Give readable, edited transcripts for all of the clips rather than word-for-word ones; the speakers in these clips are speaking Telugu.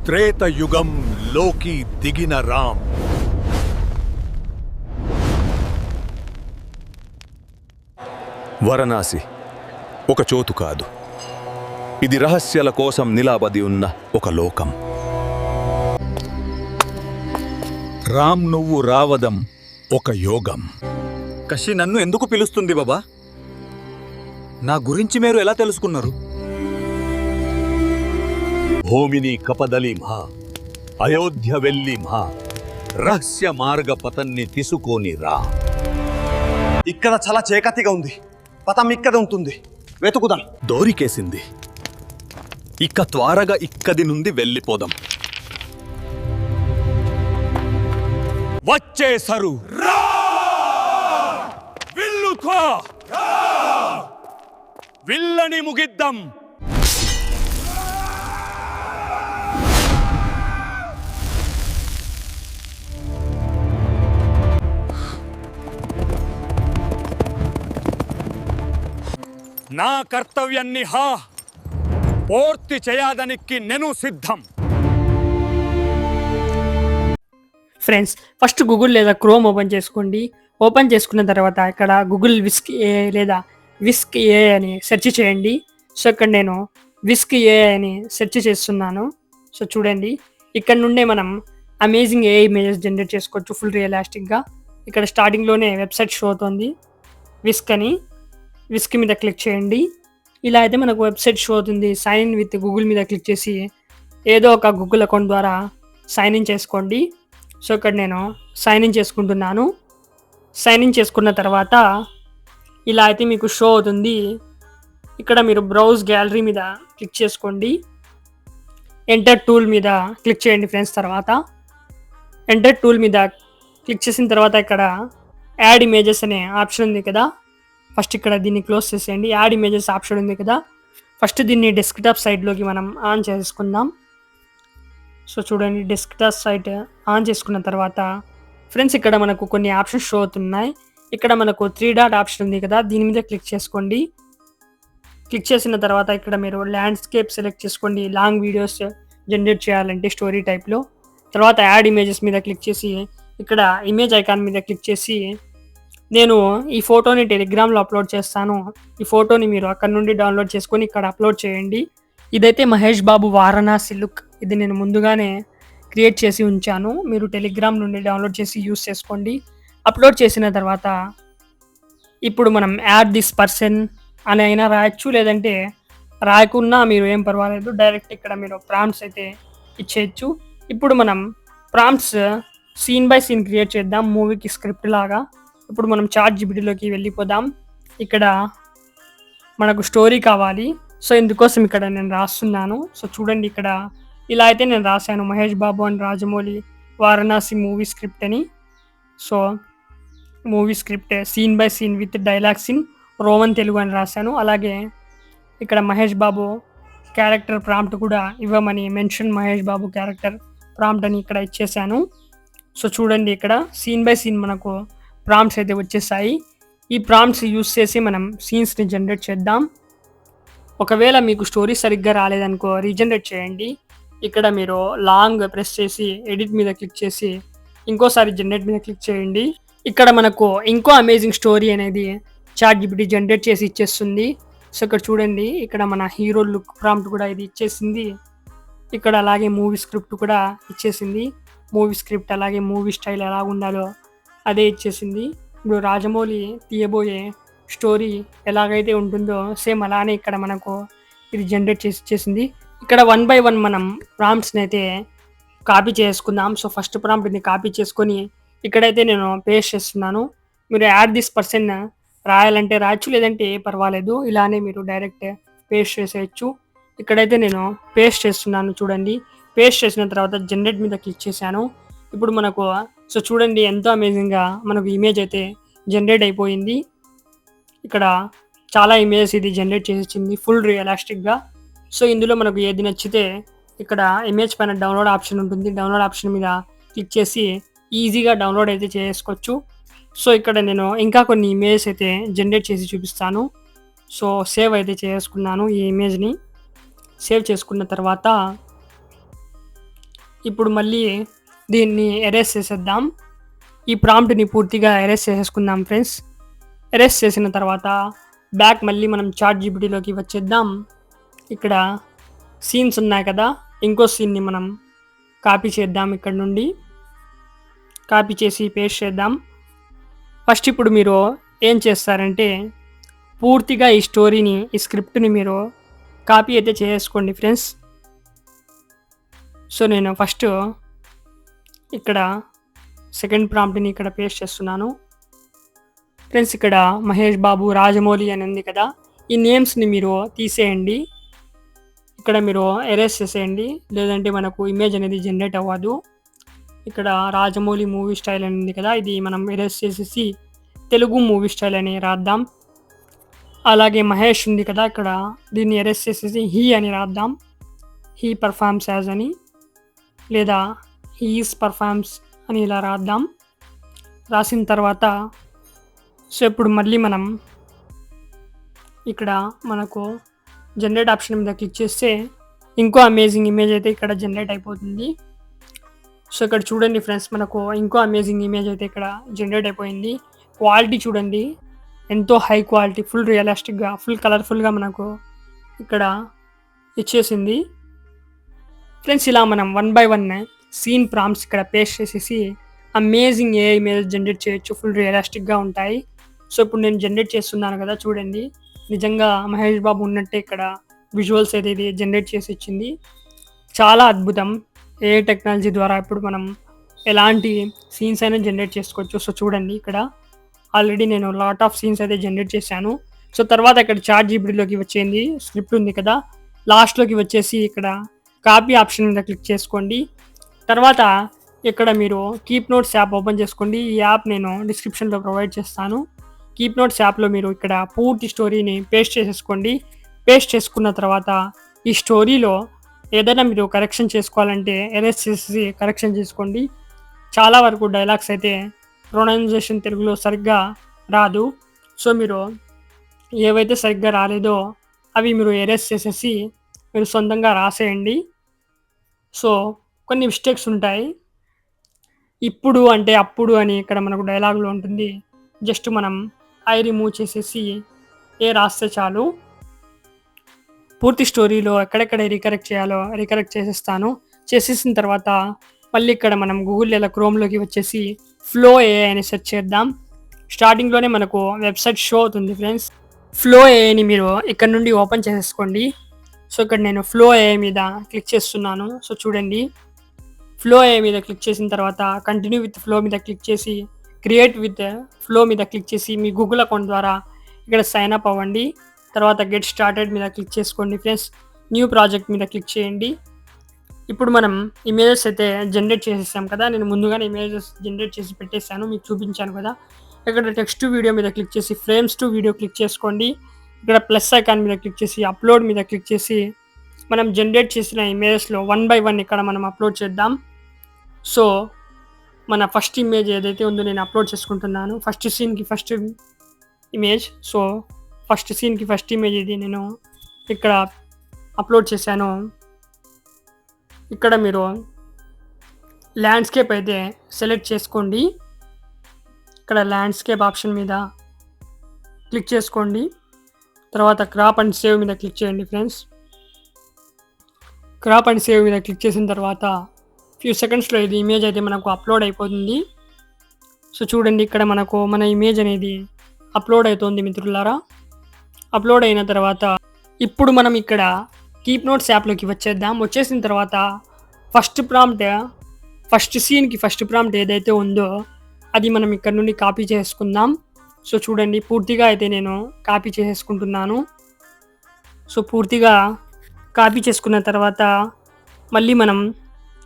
త్రేతయుగం లోకి దిగిన రామ్. వారణాసి ఒక చోటు కాదు, ఇది రహస్యాల కోసం నిలబడి ఉన్న ఒక లోకం. రామ్ నువ్వు రావడం ఒక యోగం. కషి నన్ను ఎందుకు పిలుస్తుంది బాబా? నా గురించి మీరు ఎలా తెలుసుకున్నారు? భూమిని కపదలి మహా, అయోధ్య వెళ్ళి మహా, రహస్య మార్గ పతన్ని తీసుకొని రా. ఇక్కడ చాలా చీకటిగా ఉంది. పతం ఇక్కడ ఉంటుంది, వెతుకుదాం. దోరికేసింది. ఇక త్వరగా ఇక్కడి నుండి వెళ్ళిపోదాం. వచ్చేసరు. విల్లుతో విల్లని ముగిద్దాం. నా కర్తవ్యాన్ని పూర్తి చేయడానికి నేను సిద్ధం. ఫ్రెండ్స్, ఫస్ట్ గూగుల్ లేదా క్రోమ్ ఓపెన్ చేసుకోండి. ఓపెన్ చేసుకున్న తర్వాత ఇక్కడ గూగుల్ విస్క్ ఏ లేదా విస్క్ ఏ అని సెర్చ్ చేయండి. సో ఇక్కడ నేను విస్క్ ఏ అని సెర్చ్ చేస్తున్నాను. సో చూడండి, ఇక్కడ నుండే మనం అమేజింగ్ ఏ ఇమేజెస్ జనరేట్ చేసుకోవచ్చు ఫుల్ రియలిస్టిక్గా. ఇక్కడ స్టార్టింగ్లోనే వెబ్సైట్ షో అవుతుంది విస్క్ అని. విస్క్ మీద క్లిక్ చేయండి. ఇలా అయితే మనకు వెబ్సైట్ షో అవుతుంది. సైన్ ఇన్ విత్ గూగుల్ మీద క్లిక్ చేసి ఏదో ఒక గూగుల్ అకౌంట్ ద్వారా సైన్ ఇన్ చేసుకోండి. సో ఇక్కడ నేను సైన్ ఇన్ చేసుకుంటున్నాను. సైన్ ఇన్ చేసుకున్న తర్వాత ఇలా అయితే మీకు షో అవుతుంది. ఇక్కడ మీరు బ్రౌజ్ గ్యాలరీ మీద క్లిక్ చేసుకోండి. ఎంటర్ టూల్ మీద క్లిక్ చేయండి ఫ్రెండ్స్. తర్వాత ఎంటర్ టూల్ మీద క్లిక్ చేసిన తర్వాత ఇక్కడ యాడ్ ఇమేజెస్ అనే ఆప్షన్ ఉంది కదా, ఫస్ట్ ఇక్కడ దీన్ని క్లోజ్ చేసేయండి. యాడ్ ఇమేజెస్ ఆప్షన్ ఉంది కదా, ఫస్ట్ దీన్ని డెస్క్టాప్ సైట్లోకి మనం ఆన్ చేసుకుందాం. సో చూడండి, డెస్క్టాప్ సైట్ ఆన్ చేసుకున్న తర్వాత ఫ్రెండ్స్ ఇక్కడ మనకు కొన్ని ఆప్షన్స్ షో అవుతున్నాయి. ఇక్కడ మనకు 3 డాట్ ఆప్షన్ ఉంది కదా, దీని మీద క్లిక్ చేసుకోండి. క్లిక్ చేసిన తర్వాత ఇక్కడ మీరు ల్యాండ్స్కేప్ సెలెక్ట్ చేసుకోండి, లాంగ్ వీడియోస్ జనరేట్ చేయాలంటే స్టోరీ టైప్లో. తర్వాత యాడ్ ఇమేజెస్ మీద క్లిక్ చేసి ఇక్కడ ఇమేజ్ ఐకాన్ మీద క్లిక్ చేసి నేను ఈ ఫోటోని టెలిగ్రామ్లో అప్లోడ్ చేస్తాను. ఈ ఫోటోని మీరు అక్కడ నుండి డౌన్లోడ్ చేసుకొని ఇక్కడ అప్లోడ్ చేయండి. ఇదైతే మహేష్ బాబు వారణాసి లుక్. ఇది నేను ముందుగానే క్రియేట్ చేసి ఉంచాను. మీరు టెలిగ్రామ్ నుండి డౌన్లోడ్ చేసి యూస్ చేసుకోండి. అప్లోడ్ చేసిన తర్వాత ఇప్పుడు మనం యాడ్ దిస్ పర్సన్ అని అయినా రాయొచ్చు, లేదంటే రాయకున్నా మీరు ఏం పర్వాలేదు. డైరెక్ట్ ఇక్కడ మీరు ప్రాంప్ట్స్ అయితే ఇచ్చేయచ్చు. ఇప్పుడు మనం prompts scene by scene create చేద్దాం, మూవీకి స్క్రిప్ట్ లాగా. ఇప్పుడు మనం ChatGPTలోకి వెళ్ళిపోదాం. ఇక్కడ మనకు స్టోరీ కావాలి. సో ఇందుకోసం ఇక్కడ నేను రాస్తున్నాను. సో చూడండి, ఇక్కడ ఇలా అయితే నేను రాశాను, Mahesh Babu and Rajamouli Varanasi movie script అని. So movie script scene by scene with dialogues in Roman Telugu అని రాశాను. అలాగే ఇక్కడ మహేష్ బాబు క్యారెక్టర్ ప్రాంప్ట్ కూడా ఇవ్వమని mention Mahesh Babu character prompt అని ఇక్కడ ఇచ్చేసాను. సో చూడండి, ఇక్కడ సీన్ బై సీన్ మనకు ప్రాంప్ట్స్ అయితే వచ్చేసాయి. ఈ ప్రాంప్ట్స్ యూస్ చేసి మనం సీన్స్ని జనరేట్ చేద్దాం. ఒకవేళ మీకు స్టోరీ సరిగ్గా రాలేదనుకో రీజనరేట్ చేయండి. ఇక్కడ మీరు లాంగ్ ప్రెస్ చేసి ఎడిట్ మీద క్లిక్ చేసి ఇంకోసారి జనరేట్ మీద క్లిక్ చేయండి. ఇక్కడ మనకు ఇంకో అమేజింగ్ స్టోరీ అనేది ChatGPT జనరేట్ చేసి ఇచ్చేస్తుంది. సో ఇక్కడ చూడండి, ఇక్కడ మన హీరో లుక్ ప్రాంప్ట్ కూడా ఇది ఇచ్చేసింది. ఇక్కడ అలాగే మూవీ స్క్రిప్ట్ కూడా ఇచ్చేసింది. మూవీ స్క్రిప్ట్ అలాగే మూవీ స్టైల్ ఎలా ఉండాలో అదే ఇచ్చేసింది. ఇప్పుడు రాజమౌళి తీయబోయే స్టోరీ ఎలాగైతే ఉంటుందో సేమ్ అలానే ఇక్కడ మనకు ఇది జనరేట్ చేసి ఇచ్చేసింది. ఇక్కడ 1 by 1 మనం ప్రాంప్ట్స్ని అయితే కాపీ చేసుకుందాం. సో ఫస్ట్ ప్రాంప్ట్ని కాపీ చేసుకొని ఇక్కడైతే నేను పేస్ట్ చేస్తున్నాను. మీరు యాడ్ దిస్ పర్సన్ రాయాలంటే రాయొచ్చు, లేదంటే పర్వాలేదు, ఇలానే మీరు డైరెక్ట్ పేస్ట్ చేసేయచ్చు. ఇక్కడైతే నేను పేస్ట్ చేస్తున్నాను. చూడండి, పేస్ట్ చేసిన తర్వాత జనరేట్ మీద క్లిక్ చేశాను. ఇప్పుడు మనకు సో చూడండి, ఎంతో అమేజింగ్గా మనకు ఇమేజ్ అయితే జనరేట్ అయిపోయింది. ఇక్కడ చాలా ఇమేజెస్ ఇది జనరేట్ చేసి ఇచ్చింది ఫుల్ రియలిస్టిక్గా. సో ఇందులో మనకు ఏది నచ్చితే ఇక్కడ ఇమేజ్ పైన డౌన్లోడ్ ఆప్షన్ ఉంటుంది. డౌన్లోడ్ ఆప్షన్ మీద క్లిక్ చేసి ఈజీగా డౌన్లోడ్ అయితే చేసుకోవచ్చు. సో ఇక్కడ నేను ఇంకా కొన్ని ఇమేజెస్ అయితే జనరేట్ చేసి చూపిస్తాను. సో సేవ్ అయితే చేసుకున్నాను ఈ ఇమేజ్ని. సేవ్ చేసుకున్న తర్వాత ఇప్పుడు మళ్ళీ దీన్ని ఎరేస్ చేసేద్దాం. ఈ ప్రాంప్ట్ని పూర్తిగా ఎరేస్ చేసేసుకుందాం ఫ్రెండ్స్. ఎరేస్ చేసిన తర్వాత బ్యాక్ మళ్ళీ మనం చాట్ జీపీటీలోకి వచ్చేద్దాం. ఇక్కడ సీన్స్ ఉన్నాయి కదా, ఇంకో సీన్ని మనం కాపీ చేద్దాం. ఇక్కడ నుండి కాపీ చేసి పేస్ట్ చేద్దాం. ఫస్ట్ ఇప్పుడు మీరు ఏం చేస్తారంటే పూర్తిగా ఈ స్టోరీని, ఈ స్క్రిప్ట్ని మీరు కాపీ అయితే చేసుకోండి ఫ్రెండ్స్. సో నేను ఫస్ట్ ఇక్కడ సెకండ్ ప్రాంప్ట్ని ఇక్కడ పేస్ట్ చేస్తున్నాను ఫ్రెండ్స్. ఇక్కడ మహేష్ బాబు, రాజమౌళి అని ఉంది కదా, ఈ నేమ్స్ని మీరు తీసేయండి. ఇక్కడ మీరు ఎరేస్ చేసేయండి, లేదంటే మనకు ఇమేజ్ అనేది జనరేట్ అవ్వదు. ఇక్కడ రాజమౌళి మూవీ స్టైల్ అని ఉంది కదా, ఇది మనం ఎరేస్ చేసేసి తెలుగు మూవీ స్టైల్ అని రాద్దాం. అలాగే మహేష్ ఉంది కదా, ఇక్కడ దీన్ని ఎరేస్ చేసేసి హీ అని రాద్దాం. హీ పర్ఫార్మ్స్ యాజ్ అని, లేదా హీస్ పర్ఫార్మ్స్ అని ఇలా రాద్దాం. రాసిన తర్వాత సో ఇప్పుడు మళ్ళీ మనం ఇక్కడ మనకు జనరేట్ ఆప్షన్ మీద క్లిక్ చేస్తే ఇంకో అమేజింగ్ ఇమేజ్ అయితే ఇక్కడ జనరేట్ అయిపోతుంది. సో ఇక్కడ చూడండి ఫ్రెండ్స్, మనకు ఇంకో అమేజింగ్ ఇమేజ్ అయితే ఇక్కడ జనరేట్ అయిపోయింది. క్వాలిటీ చూడండి, ఎంతో హై క్వాలిటీ, ఫుల్ రియలిస్టిక్గా, ఫుల్ కలర్ఫుల్గా మనకు ఇక్కడ ఇచ్చేసింది ఫ్రెండ్స్. ఇలా మనం 1 by 1 సీన్ ప్రాంప్ట్స్ ఇక్కడ పేస్ట్ చేసేసి అమేజింగ్ ఏ ఇమేజ్ జనరేట్ చేయొచ్చు, ఫుల్ రియలిస్టిక్గా ఉంటాయి. సో ఇప్పుడు నేను జనరేట్ చేస్తున్నాను కదా, చూడండి నిజంగా మహేష్ బాబు ఉన్నట్టే ఇక్కడ విజువల్స్ అయితే ఇది జనరేట్ చేసి ఇచ్చింది. చాలా అద్భుతం. ఏ టెక్నాలజీ ద్వారా ఇప్పుడు మనం ఎలాంటి సీన్స్ అయినా జనరేట్ చేసుకోవచ్చు. సో చూడండి ఇక్కడ ఆల్రెడీ నేను లాట్ ఆఫ్ సీన్స్ అయితే జనరేట్ చేశాను. సో తర్వాత ఇక్కడ చాట్ జీపీటీలోకి వచ్చేది స్క్రిప్ట్ ఉంది కదా, లాస్ట్లోకి వచ్చేసి ఇక్కడ కాపీ ఆప్షన్ మీద క్లిక్ చేసుకోండి. తర్వాత ఇక్కడ మీరు కీప్ నోట్స్ యాప్ ఓపెన్ చేసుకోండి. ఈ యాప్ నేను డిస్క్రిప్షన్లో ప్రొవైడ్ చేస్తాను. కీప్ నోట్స్ యాప్లో మీరు ఇక్కడ పూర్తి స్టోరీని పేస్ట్ చేసేసుకోండి. పేస్ట్ చేసుకున్న తర్వాత ఈ స్టోరీలో ఏదైనా మీరు కరెక్షన్ చేసుకోవాలంటే ఎరేస్ చేసి కరెక్షన్ చేసుకోండి. చాలా వరకు డైలాగ్స్ అయితే ప్రొనౌన్సియేషన్ తెలుగులో సరిగ్గా రాదు. సో మీరు ఏవైతే సరిగ్గా రాలేదో అవి మీరు ఎరేస్ చేసేసి మీరు సొంతంగా రాసేయండి. సో కొన్ని మిస్టేక్స్ ఉంటాయి. ఇప్పుడు అంటే అప్పుడు అని ఇక్కడ మనకు డైలాగ్లో ఉంటుంది. జస్ట్ మనం ఐ రిమూవ్ చేసేసి ఏ రాస్తే చాలు. పూర్తి స్టోరీలో ఎక్కడెక్కడ రీకరెక్ట్ చేయాలో రీకరెక్ట్ చేసేస్తాను. చేసేసిన తర్వాత మళ్ళీ ఇక్కడ మనం గూగుల్ లేదా క్రోమ్లోకి వచ్చేసి ఫ్లో ఏఐ అని సెర్చ్ చేద్దాం. స్టార్టింగ్లోనే మనకు వెబ్సైట్ షో అవుతుంది ఫ్రెండ్స్. ఫ్లో ఏఐని మీరు ఇక్కడ నుండి ఓపెన్ చేసేసుకోండి. సో ఇక్కడ నేను ఫ్లో ఏఐ మీద క్లిక్ చేస్తున్నాను. సో చూడండి, ఫ్లో ఏఐ మీద క్లిక్ చేసిన తర్వాత కంటిన్యూ విత్ ఫ్లో మీద క్లిక్ చేసి క్రియేట్ విత్ ఫ్లో మీద క్లిక్ చేసి మీ గూగుల్ అకౌంట్ ద్వారా ఇక్కడ సైన్ అప్ అవ్వండి. తర్వాత గెట్ స్టార్టెడ్ మీద క్లిక్ చేసుకోండి ఫ్రెండ్స్. న్యూ ప్రాజెక్ట్ మీద క్లిక్ చేయండి. ఇప్పుడు మనం ఇమేజెస్ అయితే జనరేట్ చేసేసాం కదా, నేను ముందుగానే ఇమేజెస్ జనరేట్ చేసి పెట్టేశాను, మీకు చూపించాను కదా. ఇక్కడ టెక్స్ట్ టు వీడియో మీద క్లిక్ చేసి ఫ్రేమ్స్ టు వీడియో క్లిక్ చేసుకోండి. ఇక్కడ ప్లస్ ఐకాన్ మీద క్లిక్ చేసి అప్లోడ్ మీద క్లిక్ చేసి మనం జనరేట్ చేసిన ఇమేజెస్లో 1 by 1 ఇక్కడ మనం అప్లోడ్ చేద్దాం. సో మన ఫస్ట్ ఇమేజ్ ఏదైతే ఉందో నేను అప్లోడ్ చేసుకుంటున్నాను. ఫస్ట్ సీన్కి ఫస్ట్ ఇమేజ్. సో ఫస్ట్ సీన్కి ఫస్ట్ ఇమేజ్ ఇది నేను ఇక్కడ అప్లోడ్ చేశాను. ఇక్కడ మీరు ల్యాండ్స్కేప్ అయితే సెలెక్ట్ చేసుకోండి. ఇక్కడ ల్యాండ్స్కేప్ ఆప్షన్ మీద క్లిక్ చేసుకోండి. తర్వాత క్రాప్ అండ్ సేవ్ మీద క్లిక్ చేయండి ఫ్రెండ్స్. క్రాప్ అండ్ సేవ్ మీద క్లిక్ చేసిన తర్వాత ఫ్యూ సెకండ్స్లో ఇది ఇమేజ్ అయితే మనకు అప్లోడ్ అయిపోతుంది. సో చూడండి, ఇక్కడ మనకు మన ఇమేజ్ అనేది అప్లోడ్ అవుతుంది మిత్రులారా. అప్లోడ్ అయిన తర్వాత ఇప్పుడు మనం ఇక్కడ కీప్ నోట్స్ యాప్లోకి వచ్చేద్దాం. వచ్చేసిన తర్వాత ఫస్ట్ ప్రాంప్ట్, ఫస్ట్ సీన్కి ఫస్ట్ ప్రాంప్ట్ ఏదైతే ఉందో అది మనం ఇక్కడ నుండి కాపీ చేసుకుందాం. సో చూడండి, పూర్తిగా అయితే నేను కాపీ చేసేసుకుంటున్నాను. సో పూర్తిగా కాపీ చేసుకున్న తర్వాత మళ్ళీ మనం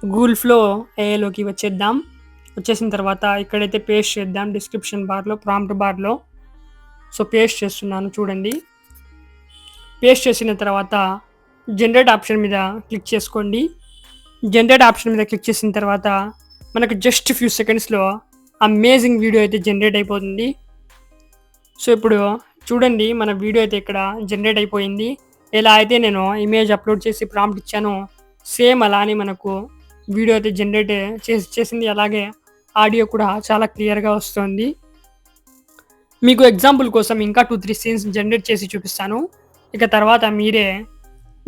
గూగుల్ ఫ్లో ఏఐలోకి వచ్చేద్దాం. వచ్చేసిన తర్వాత ఇక్కడైతే పేస్ట్ చేద్దాం డిస్క్రిప్షన్ బార్లో, ప్రాంప్ట్ బార్లో. సో పేస్ట్ చేస్తున్నాను చూడండి. పేస్ట్ చేసిన తర్వాత జనరేట్ ఆప్షన్ మీద క్లిక్ చేసుకోండి. జనరేట్ ఆప్షన్ మీద క్లిక్ చేసిన తర్వాత మనకు జస్ట్ ఫ్యూ సెకండ్స్లో అమేజింగ్ వీడియో అయితే జనరేట్ అయిపోతుంది. సో ఇప్పుడు చూడండి, మన వీడియో అయితే ఇక్కడ జనరేట్ అయిపోయింది. ఎలా అయితే నేను ఇమేజ్ అప్లోడ్ చేసి ప్రాంప్ట్ ఇచ్చానో సేమ్ అలానే మనకు వీడియో అయితే జనరేట్ చేసింది, అలాగే ఆడియో కూడా చాలా క్లియర్గా వస్తుంది. మీకు ఎగ్జాంపుల్ కోసం ఇంకా 2-3 సీన్స్ జనరేట్ చేసి చూపిస్తాను. ఇక తర్వాత మీరే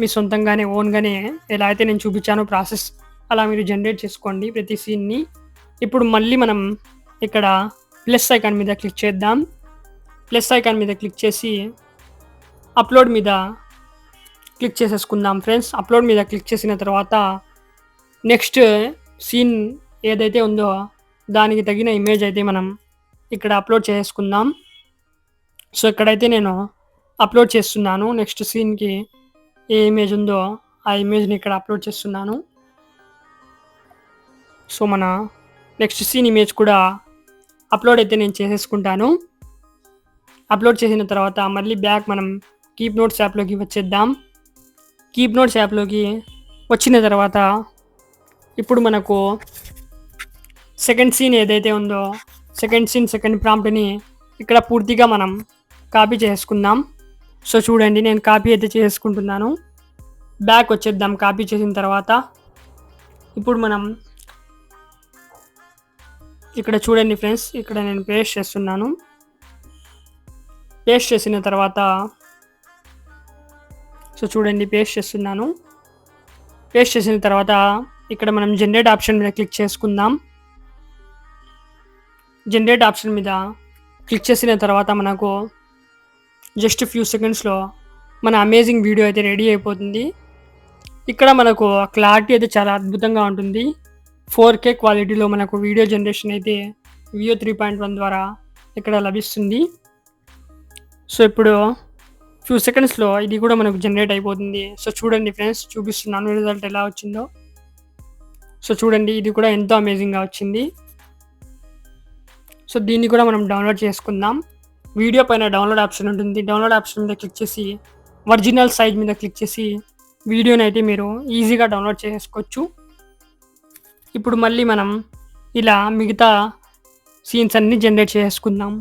మీ సొంతంగానే ఓన్గానే ఎలా అయితే నేను చూపించానో ప్రాసెస్ అలా మీరు జనరేట్ చేసుకోండి ప్రతి సీన్ని. ఇప్పుడు మళ్ళీ మనం ఇక్కడ ప్లస్ ఐకాన్ మీద క్లిక్ చేద్దాం. ప్లస్ ఐకాన్ మీద క్లిక్ చేసి అప్లోడ్ మీద క్లిక్ చేసేసుకుందాం ఫ్రెండ్స్. అప్లోడ్ మీద క్లిక్ చేసిన తర్వాత నెక్స్ట్ సీన్ ఏదైతే ఉందో దానికి తగిన ఇమేజ్ అయితే మనం ఇక్కడ అప్లోడ్ చేసుకుందాం. సో ఇక్కడైతే నేను అప్లోడ్ చేస్తున్నాను. నెక్స్ట్ సీన్కి ఏ ఇమేజ్ ఉందో ఆ ఇమేజ్ని ఇక్కడ అప్లోడ్ చేస్తున్నాను. సో మన నెక్స్ట్ సీన్ ఇమేజ్ కూడా అప్లోడ్ అయితే నేను చేసేసుకుంటాను. అప్లోడ్ చేసిన తర్వాత మళ్ళీ బ్యాక్ మనం కీప్ నోట్స్ యాప్లోకి వచ్చేద్దాం. కీప్ నోట్స్ యాప్లోకి వచ్చిన తర్వాత ఇప్పుడు మనకు సెకండ్ సీన్ ఏదైతే ఉందో సెకండ్ సీన్ సెకండ్ ప్రాంప్ట్ని ఇక్కడ పూర్తిగా మనం కాపీ చేసుకుందాం. సో చూడండి నేను కాపీ అయితే చేసుకుంటున్నాను. బ్యాక్ వచ్చేద్దాం. కాపీ చేసిన తర్వాత ఇప్పుడు మనం ఇక్కడ చూడండి ఫ్రెండ్స్, ఇక్కడ నేను పేస్ట్ చేస్తున్నాను. పేస్ట్ చేసిన తర్వాత సో చూడండి పేస్ట్ చేస్తున్నాను. పేస్ట్ చేసిన తర్వాత ఇక్కడ మనం జనరేట్ ఆప్షన్ మీద క్లిక్ చేసుకుందాం. జనరేట్ ఆప్షన్ మీద క్లిక్ చేసిన తర్వాత మనకు జస్ట్ ఫ్యూ సెకండ్స్లో మన అమేజింగ్ వీడియో అయితే రెడీ అయిపోతుంది. ఇక్కడ మనకు క్లారిటీ అయితే చాలా అద్భుతంగా ఉంటుంది. 4K క్వాలిటీలో మనకు వీడియో జనరేషన్ అయితే Veo 3.1 ద్వారా ఇక్కడ లభిస్తుంది. సో ఇప్పుడు ఫ్యూ సెకండ్స్లో ఇది కూడా మనకు జనరేట్ అయిపోతుంది. సో చూడండి ఫ్రెండ్స్, చూపిస్తున్నాను రిజల్ట్ ఎలా వచ్చిందో. సో చూడండి ఇది కూడా ఎంతో అమేజింగ్గా వచ్చింది. సో దీన్ని కూడా మనం డౌన్లోడ్ చేసుకుందాం. వీడియో పైన డౌన్లోడ్ ఆప్షన్ ఉంటుంది. డౌన్లోడ్ ఆప్షన్ మీద క్లిక్ చేసి ఒరిజినల్ సైజ్ మీద క్లిక్ చేసి వీడియోని అయితే మీరు ఈజీగా డౌన్లోడ్ చేసుకోవచ్చు. ఇప్పుడు మళ్ళీ మనం ఇలా మిగతా సీన్స్ అన్నీ జనరేట్ చేసుకుందాం.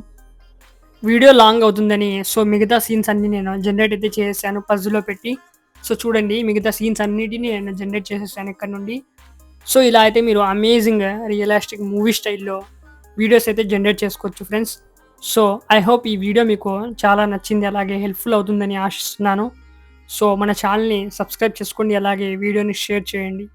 వీడియో లాంగ్ అవుతుందని సో మిగతా సీన్స్ అన్నీ నేను జనరేట్ అయితే చేశాను పజ్లో పెట్టి. సో చూడండి మిగతా సీన్స్ అన్నిటిని నేను జనరేట్ చేసేసాను ఇక్కడ నుండి. సో ఇలా అయితే మీరు అమేజింగ్ రియలిస్టిక్ మూవీ స్టైల్లో వీడియోస్ అయితే జనరేట్ చేసుకోవచ్చు ఫ్రెండ్స్. సో ఐ హోప్ ఈ వీడియో మీకు చాలా నచ్చింది, అలాగే హెల్ప్ఫుల్ అవుతుందని ఆశిస్తున్నాను. సో మన ఛానల్ని సబ్స్క్రైబ్ చేసుకోండి, అలాగే వీడియోని షేర్ చేయండి.